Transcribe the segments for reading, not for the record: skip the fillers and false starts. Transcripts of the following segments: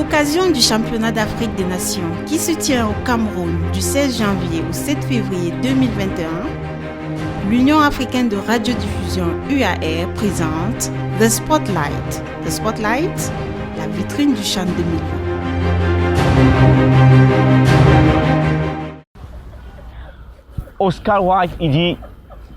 l'occasion du championnat d'Afrique des Nations qui se tient au Cameroun du 16 janvier au 7 février 2021, l'Union africaine de radiodiffusion UAR présente The Spotlight. The Spotlight, la vitrine du CHAN 2020. Oscar Wilde, il dit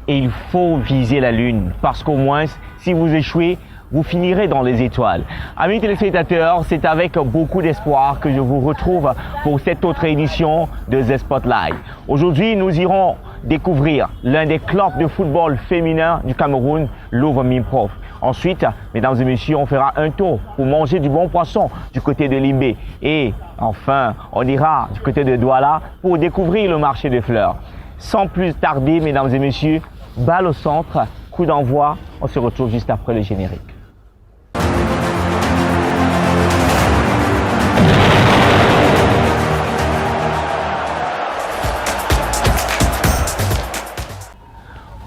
il faut viser la lune parce qu'au moins, si vous échouez, vous finirez dans les étoiles. Amis téléspectateurs, c'est avec beaucoup d'espoir que je vous retrouve pour cette autre édition de The Spotlight. Aujourd'hui, nous irons découvrir l'un des clubs de football féminin du Cameroun, Louvre Minprof. Ensuite, mesdames et messieurs, on fera un tour pour manger du bon poisson du côté de Limbé. Et enfin, on ira du côté de Douala pour découvrir le marché des fleurs. Sans plus tarder, mesdames et messieurs, balle au centre, coup d'envoi. On se retrouve juste après le générique.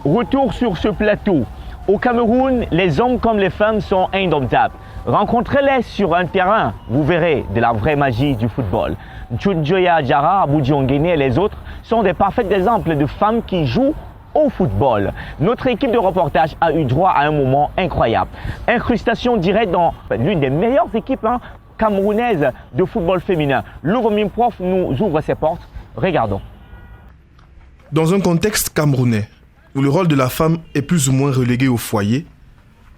Retour sur ce plateau. Au Cameroun, les hommes comme les femmes sont indomptables. Rencontrez-les sur un terrain, vous verrez de la vraie magie du football. Tchudjoya Djara, Aboudi Onguéné et les autres sont des parfaits exemples de femmes qui jouent au football. Notre équipe de reportage a eu droit à un moment incroyable. Incrustation directe dans l'une des meilleures équipes camerounaises de football féminin. Louvre Minprof nous ouvre ses portes. Regardons. Dans un contexte camerounais, où le rôle de la femme est plus ou moins relégué au foyer,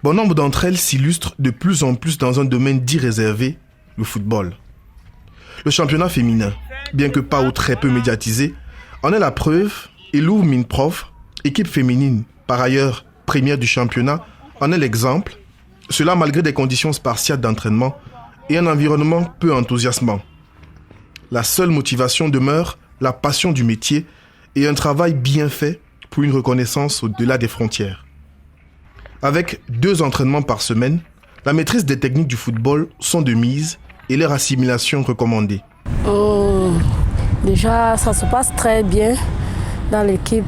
bon nombre d'entre elles s'illustrent de plus en plus dans un domaine dit réservé, le football. Le championnat féminin, bien que pas ou très peu médiatisé, en est la preuve et Louvre Minprof, équipe féminine, par ailleurs première du championnat, en est l'exemple, cela malgré des conditions spartiates d'entraînement et un environnement peu enthousiasmant. La seule motivation demeure la passion du métier et un travail bien fait pour une reconnaissance au-delà des frontières. Avec 2 entraînements par semaine, la maîtrise des techniques du football sont de mise et leur assimilation recommandée. Déjà, ça se passe très bien dans l'équipe.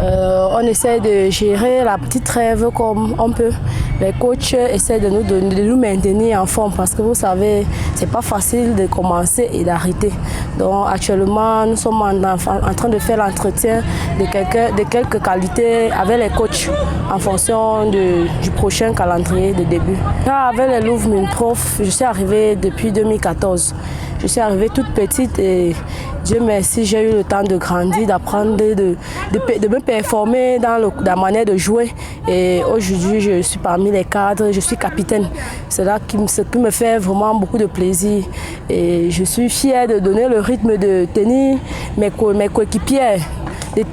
On essaie de gérer la petite rêve comme on peut. Les coachs essaient de nous maintenir en forme parce que vous savez, c'est pas facile de commencer et d'arrêter. Donc actuellement, nous sommes en train de faire l'entretien de quelques qualités avec les coachs en fonction du prochain calendrier de début. Avec les Louvre Minprof, je suis arrivée depuis 2014. Je suis arrivée toute petite et Dieu merci, j'ai eu le temps de grandir, d'apprendre, de me performer dans la manière de jouer. Et aujourd'hui, je suis parmi les cadres, je suis capitaine. C'est là ce qui me fait vraiment beaucoup de plaisir. Et je suis fière de donner le rythme, de tenir mes coéquipiers,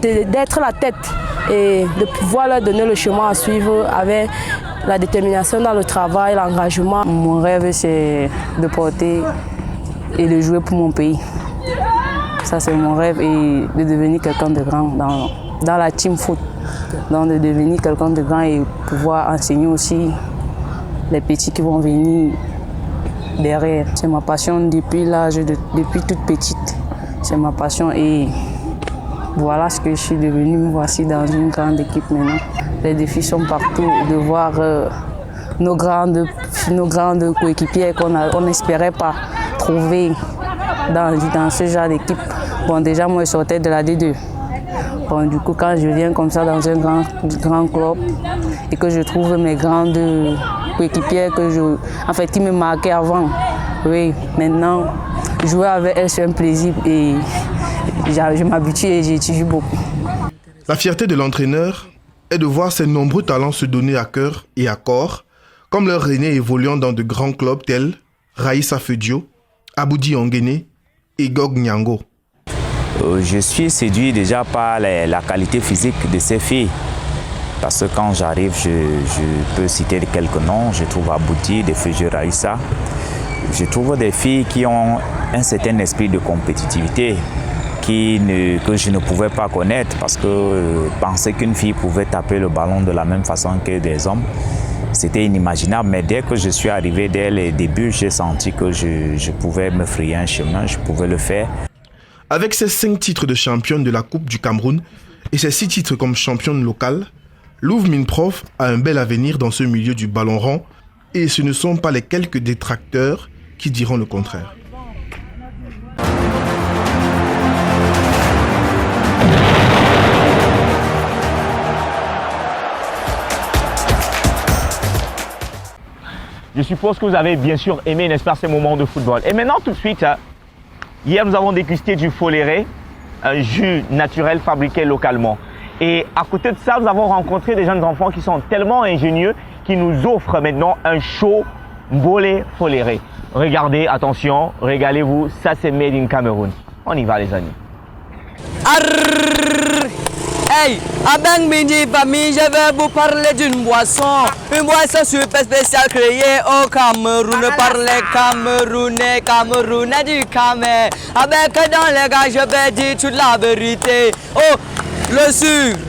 d'être la tête et de pouvoir leur donner le chemin à suivre avec la détermination dans le travail, l'engagement. Mon rêve, c'est de porter et de jouer pour mon pays. Ça, c'est mon rêve et de devenir quelqu'un de grand dans la team foot. Donc, de devenir quelqu'un de grand et pouvoir enseigner aussi les petits qui vont venir derrière. C'est ma passion depuis toute petite. C'est ma passion et voilà ce que je suis devenue. Me voici dans une grande équipe maintenant. Les défis sont partout. De voir nos grandes coéquipières qu'on n'espérait pas trouver dans ce genre d'équipe. Bon, déjà, moi, je sortais de la D2. Bon, du coup, quand je viens comme ça dans un grand club et que je trouve mes grandes coéquipières qui me marquaient avant, oui, maintenant, jouer avec elles, c'est un plaisir et je m'habitue et j'étudie beaucoup. La fierté de l'entraîneur est de voir ses nombreux talents se donner à cœur et à corps, comme leurs aînés évoluant dans de grands clubs tels Raïssa Fedio, Aboudi Onguéné et Gog Nyango. Je suis séduit déjà par la qualité physique de ces filles. Parce que quand j'arrive, je peux citer quelques noms. Je trouve Aboudi, des Fedio Raïssa. Je trouve des filles qui ont un certain esprit de compétitivité que je ne pouvais pas connaître parce que penser qu'une fille pouvait taper le ballon de la même façon que des hommes, c'était inimaginable. Mais dès que je suis arrivé, dès les débuts, j'ai senti que je pouvais me frayer un chemin, je pouvais le faire. Avec ses 5 titres de championne de la Coupe du Cameroun et ses 6 titres comme championne locale, Louvre Minprof a un bel avenir dans ce milieu du ballon rond et ce ne sont pas les quelques détracteurs qui diront le contraire. Je suppose que vous avez bien sûr aimé, n'est-ce pas, ces moments de football. Et maintenant, tout de suite, hier, nous avons dégusté du foléré, un jus naturel fabriqué localement. Et à côté de ça, nous avons rencontré des jeunes enfants qui sont tellement ingénieux qu'ils nous offrent maintenant un chaud mbolé foléré. Regardez, attention, régalez-vous, ça c'est made in Cameroun. On y va les amis. Hey, Abeng Bindi Bami, je vais vous parler d'une boisson. Une boisson super spéciale créée au Cameroun par les Camerounais du Cameroun. Avec dans les gars, je vais dire toute la vérité. Oh, le sucre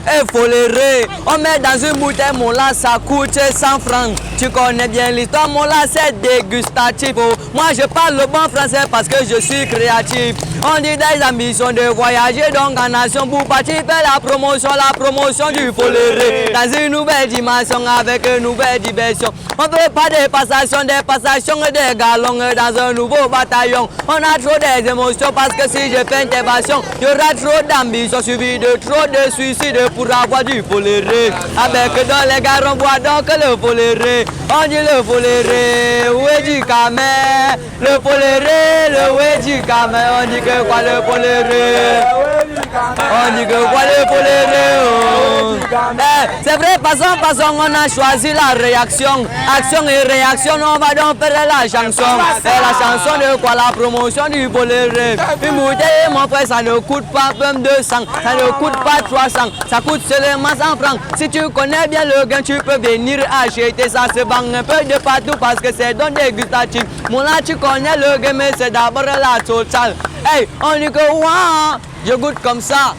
est foléré. On met dans une bouteille, mon là, ça coûte 100 francs. Tu connais bien l'histoire, mon là, c'est dégustatif. Oh, moi, je parle le bon français parce que je suis créatif. On dit des ambitions de voyager donc en nation pour partir faire la promotion du foléré. Dans une nouvelle dimension avec une nouvelle diversion. On ne fait pas des passations et des galons dans un nouveau bataillon. On a trop des émotions parce que si je fais une intervention, il y aura trop d'ambition suivi de trop de suicides pour avoir du foléré. Avec dans les gars, on voit donc le foléré. On dit le foléré, où est du camé? Le foléré, le où est du camé? On dit que quoi le foléré? On dit que quoi le foléré? C'est vrai, passons, on a choisi la réaction. Action et réaction, on va donc faire la chanson. Et la chanson de quoi? La promotion du foléré. Une bouteille, mon frère, ça ne coûte pas même 200, ça ne coûte pas 300, ça coûte seulement 100 francs. Si tu connais bien le gain, tu peux venir acheter ça. Se vend un peu de partout parce que c'est donc dégustatif. Mon là, tu connais le gain, mais c'est d'abord la totale. Hey, on dit que ouah, je goûte comme ça.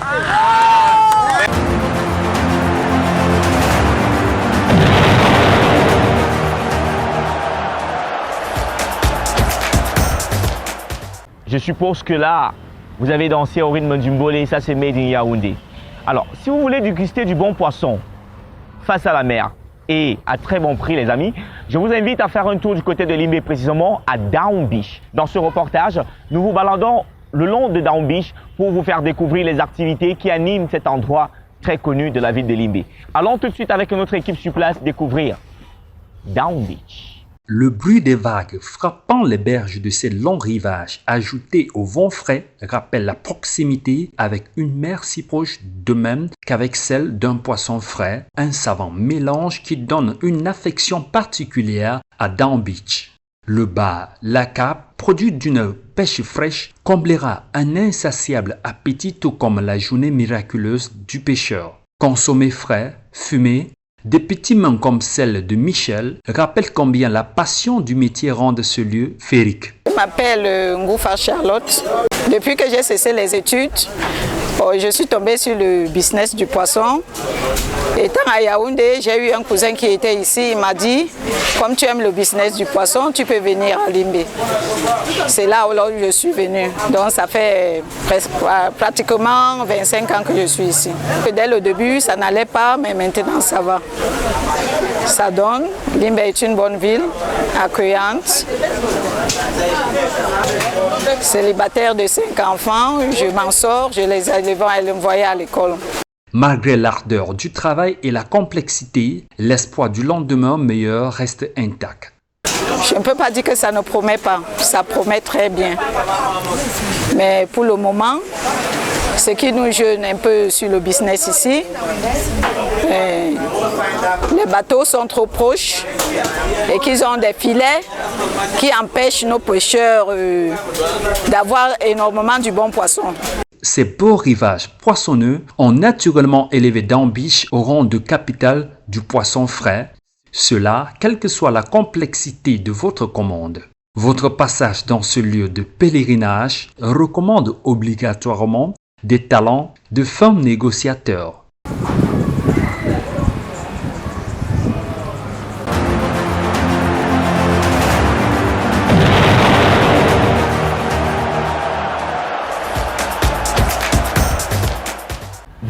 Je suppose que là, vous avez dansé au rythme du mbolé, ça c'est made in Yaoundé. Alors, si vous voulez déguster du bon poisson face à la mer et à très bon prix les amis, je vous invite à faire un tour du côté de Limbe, précisément à Down Beach. Dans ce reportage, nous vous baladons le long de Down Beach pour vous faire découvrir les activités qui animent cet endroit très connu de la ville de Limbe. Allons tout de suite avec notre équipe sur place découvrir Down Beach. Le bruit des vagues frappant les berges de ces longs rivages, ajouté au vent frais, rappelle la proximité avec une mer si proche de même qu'avec celle d'un poisson frais, un savant mélange qui donne une affection particulière à Down Beach. Le bar, la cape, produit d'une pêche fraîche, comblera un insatiable appétit tout comme la journée miraculeuse du pêcheur. Consommer frais, fumé, des petits mains comme celle de Michel rappellent combien la passion du métier rend ce lieu féerique. Je m'appelle Ngoufa Charlotte. Depuis que j'ai cessé les études, je suis tombée sur le business du poisson. Étant à Yaoundé, j'ai eu un cousin qui était ici. Il m'a dit, comme tu aimes le business du poisson, tu peux venir à Limbe. C'est là où je suis venue. Donc ça fait pratiquement 25 ans que je suis ici. Dès le début, ça n'allait pas, mais maintenant ça va. Ça donne. Limbe est une bonne ville, accueillante. Célibataire de 5 enfants, je m'en sors, je les élève et les envoyer à l'école. Malgré l'ardeur du travail et la complexité, l'espoir du lendemain meilleur reste intact. Je ne peux pas dire que ça ne promet pas, ça promet très bien. Mais pour le moment, ce qui nous gêne un peu sur le business ici, les bateaux sont trop proches et qu'ils ont des filets qui empêchent nos pêcheurs d'avoir énormément du bon poisson. Ces beaux rivages poissonneux ont naturellement élevé Down Beach au rang de capitale du poisson frais, cela quelle que soit la complexité de votre commande. Votre passage dans ce lieu de pèlerinage recommande obligatoirement des talents de fins négociateurs.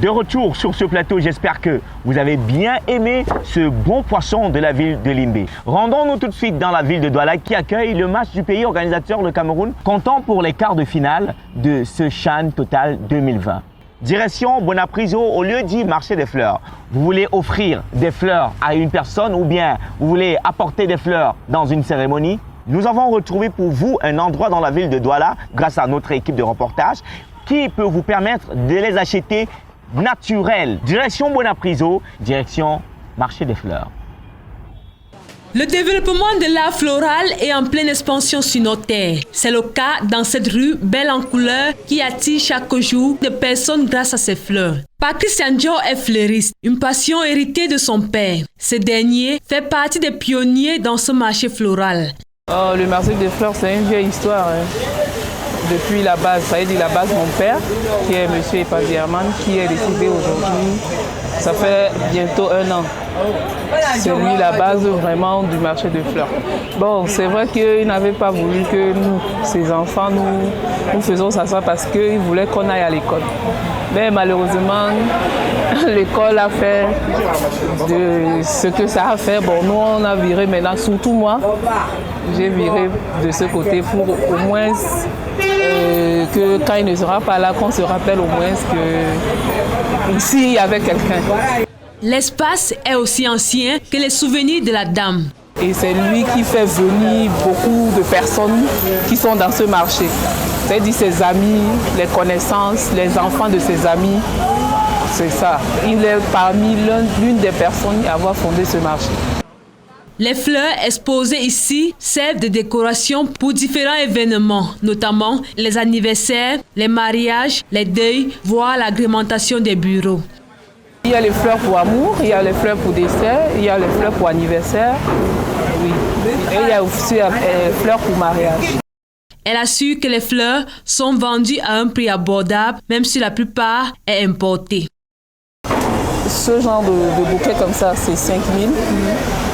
De retour sur ce plateau, j'espère que vous avez bien aimé ce bon poisson de la ville de Limbé. Rendons-nous tout de suite dans la ville de Douala qui accueille le match du pays organisateur, le Cameroun, comptant pour les quarts de finale de ce CHAN Total 2020. Direction Bonapriso, au lieu dit marché des fleurs. Vous voulez offrir des fleurs à une personne ou bien vous voulez apporter des fleurs dans une cérémonie? Nous avons retrouvé pour vous un endroit dans la ville de Douala grâce à notre équipe de reportage qui peut vous permettre de les acheter naturels. Direction Bonapriso, direction marché des fleurs. Le développement de l'art floral est en pleine expansion sur nos terres. C'est le cas dans cette rue belle en couleur qui attire chaque jour des personnes grâce à ses fleurs. Patrice Sanjo est fleuriste, une passion héritée de son père. Ce dernier fait partie des pionniers dans ce marché floral. Oh, le marché des fleurs, c'est une vieille histoire. Depuis la base, ça veut dire la base, mon père, qui est M. Epadiaman, qui est décédé aujourd'hui. Ça fait bientôt 1 an. C'est lui la base vraiment du marché de fleurs. Bon, c'est vrai qu'il n'avait pas voulu que nous, ses enfants, nous faisons ça parce qu'il voulait qu'on aille à l'école. Mais malheureusement, l'école a fait de ce que ça a fait. Bon, nous, on a viré maintenant, surtout moi, j'ai viré de ce côté pour au moins que quand il ne sera pas là, qu'on se rappelle au moins que ici, il y avait quelqu'un. L'espace est aussi ancien que les souvenirs de la dame. Et c'est lui qui fait venir beaucoup de personnes qui sont dans ce marché. C'est-à-dire ses amis, les connaissances, les enfants de ses amis. C'est ça. Il est parmi l'une des personnes à avoir fondé ce marché. Les fleurs exposées ici servent de décoration pour différents événements, notamment les anniversaires, les mariages, les deuils, voire l'agrémentation des bureaux. Il y a les fleurs pour amour, il y a les fleurs pour dessert, il y a les fleurs pour anniversaire, oui. Et il y a aussi les fleurs pour mariage. Elle assure que les fleurs sont vendues à un prix abordable, même si la plupart est importée. Ce genre de bouquet comme ça, c'est 5 000.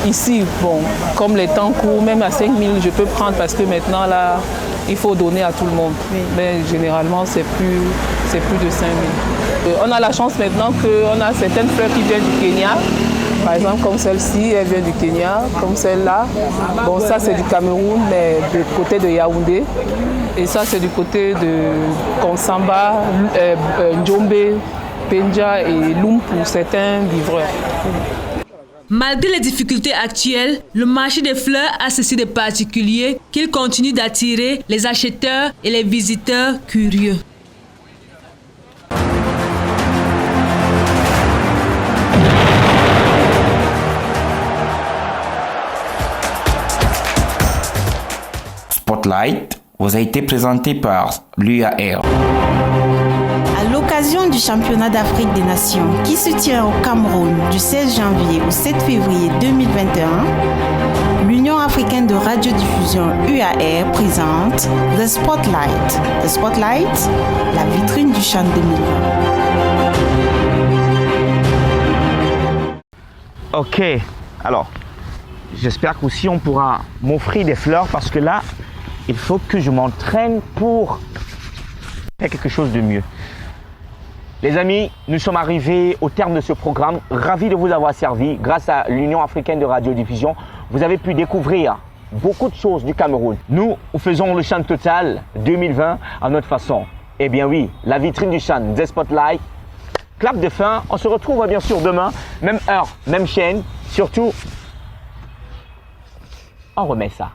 Ici, bon, comme les temps courent, même à 5 000, je peux prendre parce que maintenant, là, il faut donner à tout le monde. Oui. Mais généralement, c'est plus de 5 000. On a la chance maintenant qu'on a certaines fleurs qui viennent du Kenya. Par exemple, comme celle-ci, elle vient du Kenya, comme celle-là. Bon, ça, c'est du Cameroun, mais du côté de Yaoundé. Et ça, c'est du côté de Konsamba, Njombe, Penja et Loum pour certains livreurs. Malgré les difficultés actuelles, le marché des fleurs a ceci de particulier qu'il continue d'attirer les acheteurs et les visiteurs curieux. Spotlight vous a été présenté par l'UAR. À l'occasion du championnat d'Afrique des Nations qui se tient au Cameroun du 16 janvier au 7 février 2021, l'Union africaine de radiodiffusion UAR présente The Spotlight. The Spotlight, la vitrine du CHAN 2020. Ok, alors, j'espère qu'aussi on pourra m'offrir des fleurs parce que là, il faut que je m'entraîne pour faire quelque chose de mieux. Les amis, nous sommes arrivés au terme de ce programme. Ravi de vous avoir servi. Grâce à l'Union africaine de radiodiffusion, vous avez pu découvrir beaucoup de choses du Cameroun. Nous faisons le CHAN Total 2020 à notre façon. Eh bien oui, la vitrine du CHAN, The Spotlight. Clap de fin. On se retrouve bien sûr demain, même heure, même chaîne. Surtout, on remet ça.